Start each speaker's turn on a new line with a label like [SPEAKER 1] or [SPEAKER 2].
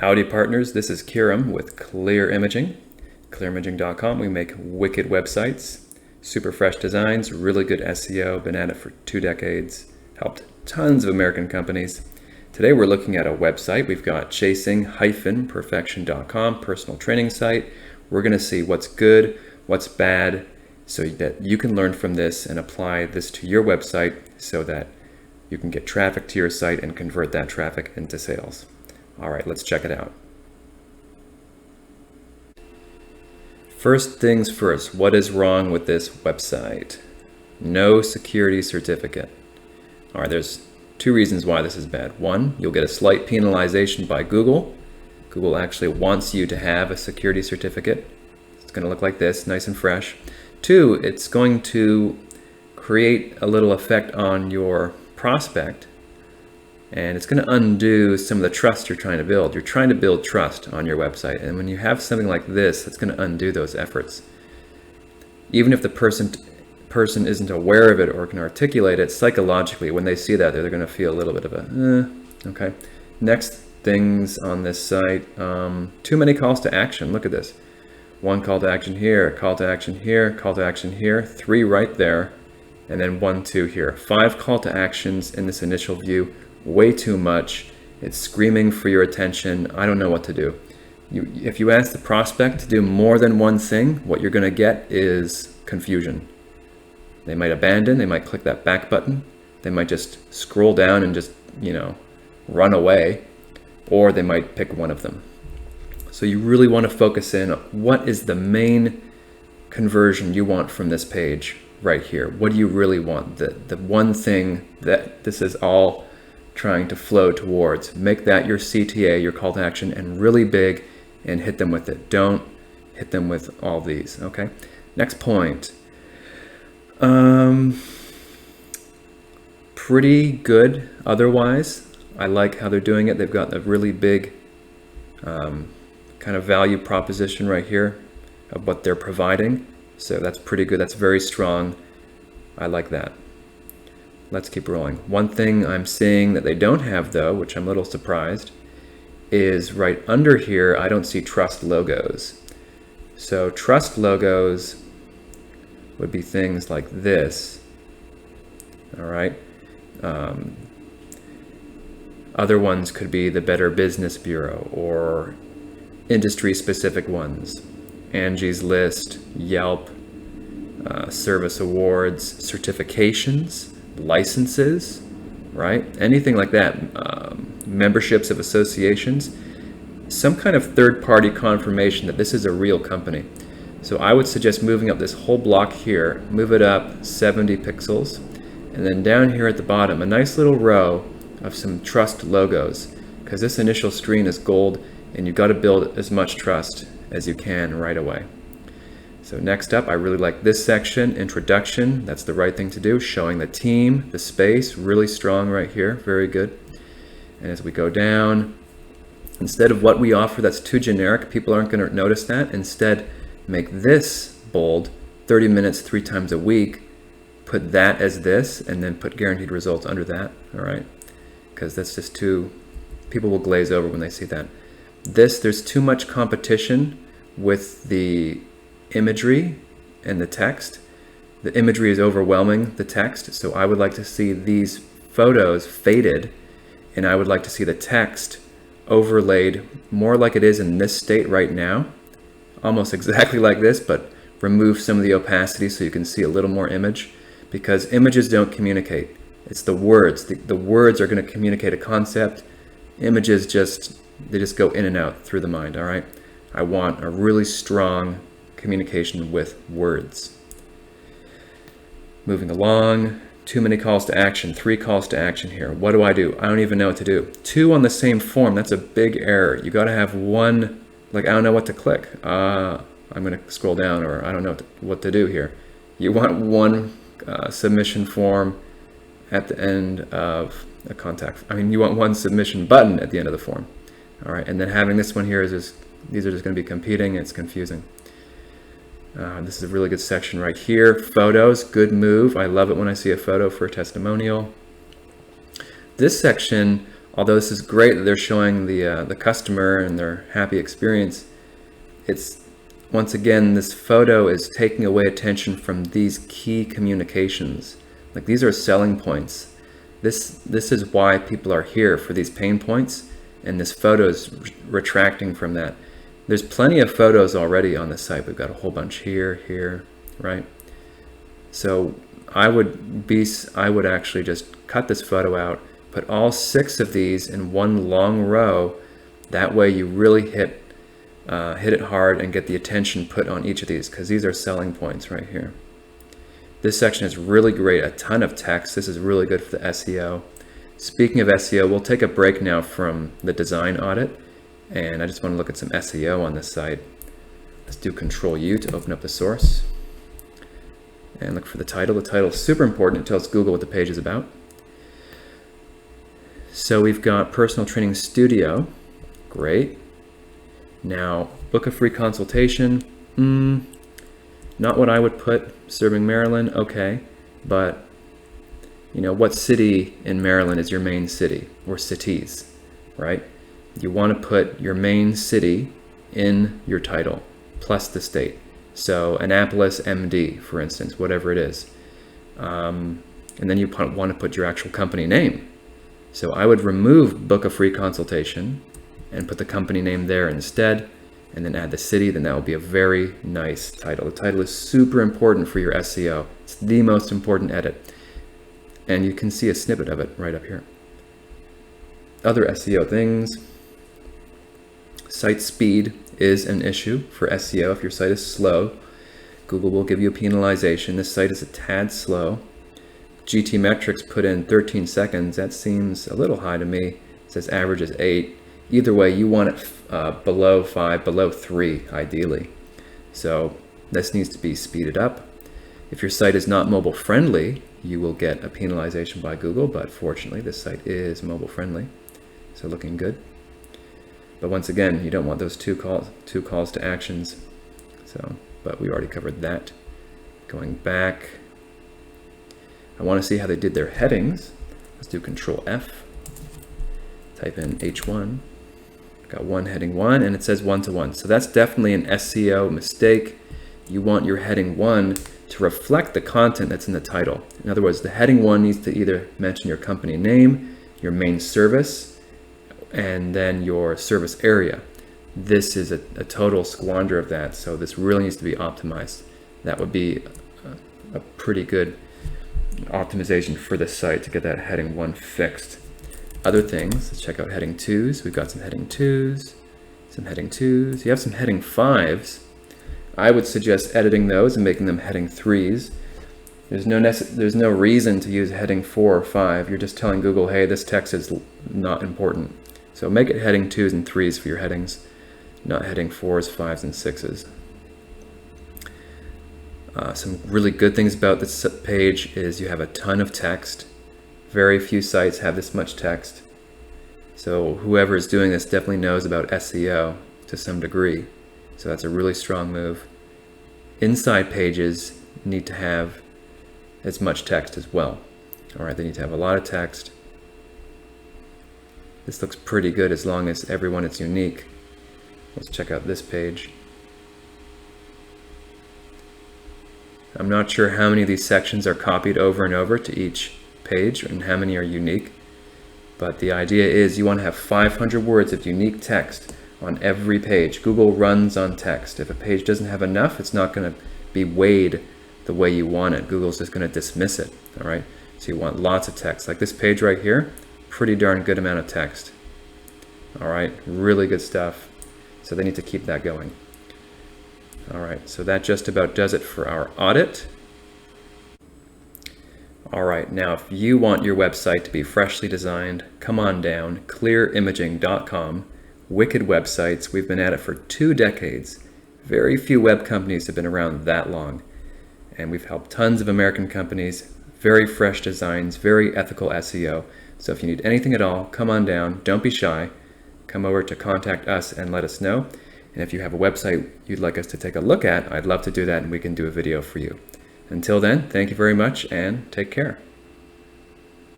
[SPEAKER 1] Howdy partners, this is Kiram with Clear Imaging, clearimaging.com. We make wicked websites, super fresh designs, really good SEO, been at it for 2 decades, helped tons of American companies. Today we're looking at a website. We've got chasing-perfection.com, personal training site. We're going to see what's good, what's bad, so that you can learn from this and apply this to your website so that you can get traffic to your site and convert that traffic into sales. All right, let's check it out. First things first, what is wrong with this website? No security certificate. All right, there's 2 reasons why this is bad. 1, you'll get a slight penalization by Google. Google actually wants you to have a security certificate. It's going to look like this, nice and fresh. 2, it's going to create a little effect on your prospect, and it's going to undo some of the trust you're trying to build. You're trying to build trust on your website, and when you have something like this, it's going to undo those efforts. Even if the person isn't aware of it or can articulate it, psychologically, when they see that, they're going to feel a little bit of a, okay. Next things on this site, too many calls to action. Look at this. 1 call to action here, call to action here, call to action here, 3 right there, and then 1, 2 here. 5 call to actions in this initial view. Way too much. It's screaming for your attention. I don't know what to do. If you ask the prospect to do more than one thing, what you're going to get is confusion. They might abandon, they might click that back button, they might just scroll down and just, run away, or they might pick one of them. So you really want to focus in on what is the main conversion you want from this page right here. What do you really want? The one thing that this is all trying to flow towards. Make that your CTA, your call to action, and really big, and hit them with it. Don't hit them with all these, okay? Next point. Pretty good otherwise. I like how they're doing it. They've got a really big kind of value proposition right here of what they're providing. So that's pretty good. That's very strong. I like that. Let's keep rolling. One thing I'm seeing that they don't have though, which I'm a little surprised, is right under here, I don't see trust logos. So trust logos would be things like this, all right? Other ones could be the Better Business Bureau or industry-specific ones. Angie's List, Yelp, service awards, certifications, licenses, right? Anything like that, memberships of associations, some kind of third-party confirmation that this is a real company. So I would suggest moving up this whole block here, move it up 70 pixels, and then down here at the bottom, a nice little row of some trust logos, because this initial screen is gold, and you've got to build as much trust as you can right away. So next up, I really like this section, introduction. That's the right thing to do, showing the team, the space, really strong right here, very good. And as we go down, instead of what we offer that's too generic, people aren't going to notice that. Instead, make this bold, 30 minutes 3 times a week, put that as this, and then put guaranteed results under that, all right? Because that's just too, people will glaze over when they see that. There's too much competition with the imagery and the text. The imagery is overwhelming the text, so I would like to see these photos faded, and I would like to see the text overlaid more like it is in this state right now, almost exactly like this, but remove some of the opacity so you can see a little more image, because images don't communicate. It's the words. The words are going to communicate a concept. Images they just go in and out through the mind, all right? I want a really strong communication with words. Moving along, too many calls to action, 3 calls to action here. What do? I don't even know what to do. 2 on the same form, that's a big error. You got to have 1, like I don't know what to click. I'm going to scroll down, or I don't know what to do here. You want 1 submission form at the end of a contact. You want 1 submission button at the end of the form. All right, and then having this one here is just, these are just going to be competing. It's confusing. This is a really good section right here. Photos, good move. I love it when I see a photo for a testimonial. This section although this is great that they're showing the customer and their happy experience, it's, once again, this photo is taking away attention from these key communications. Like, these are selling points. This is why people are here, for these pain points, and this photo is retracting from that. There's plenty of photos already on the site. We've got a whole bunch here, right? So I would actually just cut this photo out, put all 6 of these in one long row. That way you really hit it hard and get the attention put on each of these, because these are selling points right here. This section is really great, a ton of text. This is really good for the SEO. Speaking of SEO, we'll take a break now from the design audit, and I just want to look at some SEO on this site. Let's do Control U to open up the source and look for the title. The title is super important. It tells Google what the page is about. So we've got Personal Training Studio. Great. Now, book a free consultation. Not what I would put. Serving Maryland, okay. But, you know, what city in Maryland is your main city, or cities, right? You want to put your main city in your title, plus the state. So Annapolis, MD, for instance, whatever it is. And then you want to put your actual company name. So I would remove book a free consultation and put the company name there instead, and then add the city. Then that will be a very nice title. The title is super important for your SEO. It's the most important edit. And you can see a snippet of it right up here. Other SEO things. Site speed is an issue for SEO. If your site is slow, Google will give you a penalization. This site is a tad slow. GTmetrix put in 13 seconds. That seems a little high to me. It says average is 8. Either way, you want it below 5, below 3, ideally. So this needs to be speeded up. If your site is not mobile friendly, you will get a penalization by Google, but fortunately this site is mobile friendly, so looking good. But once again, you don't want those two calls to actions. So, but we already covered that. Going back, I want to see how they did their headings. Let's do Control F. Type in H1. Got one heading 1, and it says 1-to-1. So that's definitely an SEO mistake. You want your heading 1 to reflect the content that's in the title. In other words, the heading 1 needs to either mention your company name, your main service, and then your service area. This is a total squander of that, so this really needs to be optimized. That would be a pretty good optimization for this site to get that heading 1 fixed. Other things, let's check out heading 2s. We've got some heading 2s, some heading 2s. You have some heading 5s. I would suggest editing those and making them heading 3s. There's no reason to use heading 4 or 5. You're just telling Google, hey, this text is not important. So make it heading 2s and 3s for your headings, not heading 4s, 5s, and 6s. Some really good things about this page is you have a ton of text. Very few sites have this much text. So whoever is doing this definitely knows about SEO to some degree. So that's a really strong move. Inside pages need to have as much text as well. All right, they need to have a lot of text. This looks pretty good as long as everyone is unique. Let's check out this page. I'm not sure how many of these sections are copied over and over to each page and how many are unique, but the idea is you want to have 500 words of unique text on every page. Google runs on text. If a page doesn't have enough, it's not going to be weighed the way you want it. Google's just going to dismiss it. All right, so you want lots of text. Like this page right here, pretty darn good amount of text. All right, really good stuff. So they need to keep that going. All right, so that just about does it for our audit. All right, now if you want your website to be freshly designed, come on down, clearimaging.com. Wicked websites. We've been at it for 2 decades. Very few web companies have been around that long. And we've helped tons of American companies, very fresh designs, very ethical SEO. So if you need anything at all, come on down, don't be shy. Come over to contact us and let us know. And if you have a website you'd like us to take a look at, I'd love to do that and we can do a video for you. Until then, thank you very much and take care.